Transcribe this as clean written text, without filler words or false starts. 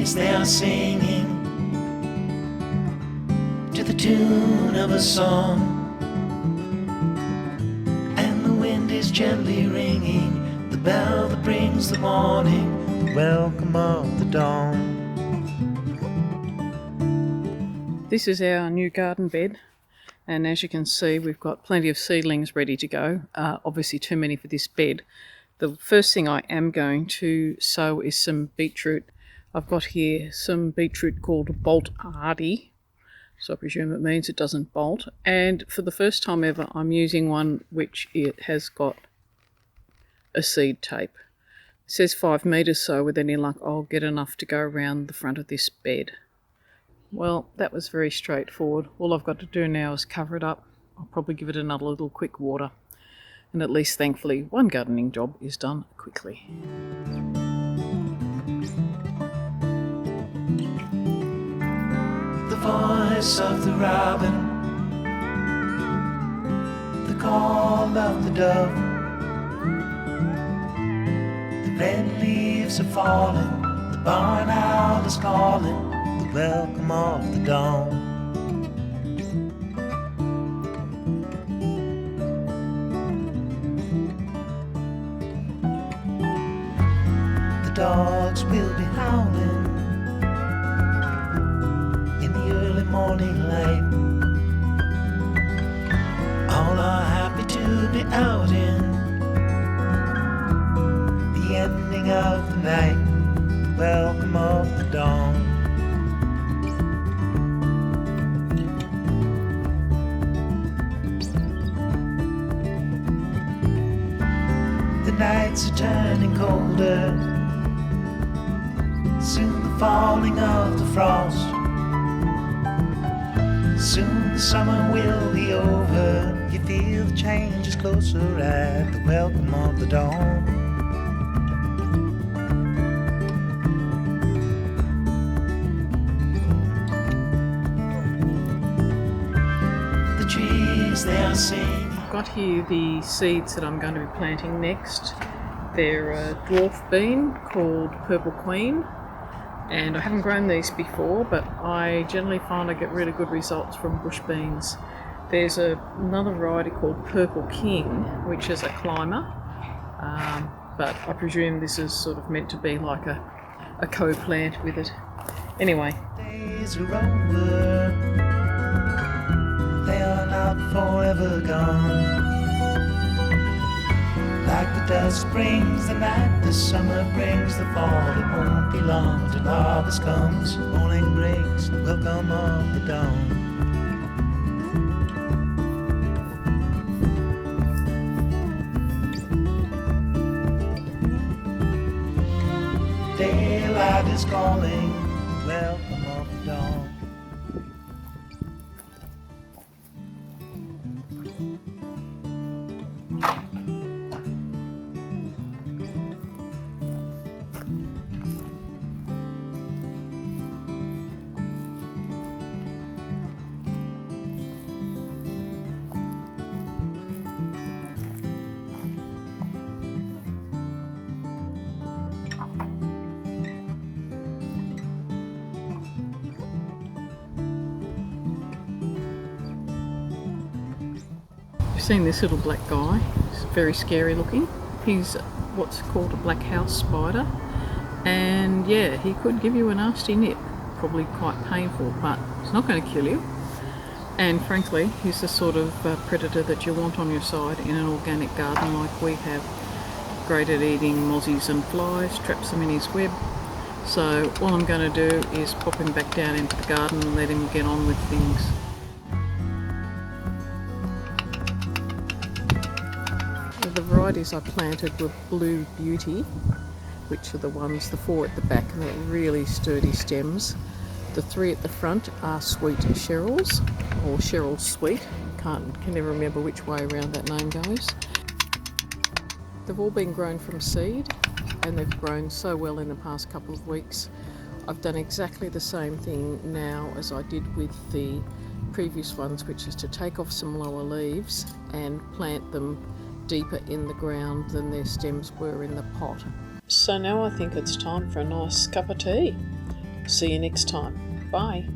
trees they are singing to the tune of a song, and the wind is gently ringing the bell that brings the morning, the welcome of the dawn. This is our new garden bed, and as you can see we've got plenty of seedlings ready to go, obviously too many for this bed. The first thing I am going to sow is some beetroot. I've got here some beetroot called Bolt Hardy, so I presume it means it doesn't bolt, and for the first time ever I'm using one which it has got a seed tape. It says 5 metres, so with any luck I'll get enough to go around the front of this bed. Well, that was very straightforward. All I've got to do now is cover it up. I'll probably give it another little quick water, and at least thankfully one gardening job is done quickly. The voice of the robin, the call of the dove, the red leaves are falling, the barn owl is calling, the welcome of the dawn. The dogs will be howling in the early morning light. All are happy to be out in the ending of the night, the welcome of the dawn. The nights are turning colder, soon the falling of the frost, soon the summer will be over. You feel the change is closer at the welcome of the dawn. The trees they are singing. I've got here the seeds that I'm going to be planting next. They're a dwarf bean called Purple Queen, and I haven't grown these before, but I generally find I get really good results from bush beans. There's another variety called Purple King, which is a climber, but I presume this is sort of meant to be like a co-plant with it. Anyway. Days are over, they are not forever gone. Like the dust brings the night, the summer brings the fall. It won't be long till harvest comes. Morning brings the welcome of the dawn. Daylight is calling, welcome of the dawn. Seen this little black guy. He's very scary looking. He's what's called a black house spider, and yeah, he could give you a nasty nip, probably quite painful, but he's not going to kill you. And frankly, he's the sort of predator that you want on your side in an organic garden like we have. Great at eating mozzies and flies, traps them in his web. So all I'm going to do is pop him back down into the garden and let him get on with things. The varieties I planted were Blue Beauty, which are the ones, the 4 at the back, and they're really sturdy stems. The 3 at the front are Sweet Cheryl's, or Cheryl Sweet. Can never remember which way around that name goes. They've all been grown from seed, and they've grown so well in the past couple of weeks. I've done exactly the same thing now as I did with the previous ones, which is to take off some lower leaves and plant them deeper in the ground than their stems were in the pot. So now I think it's time for a nice cup of tea. See you next time. Bye.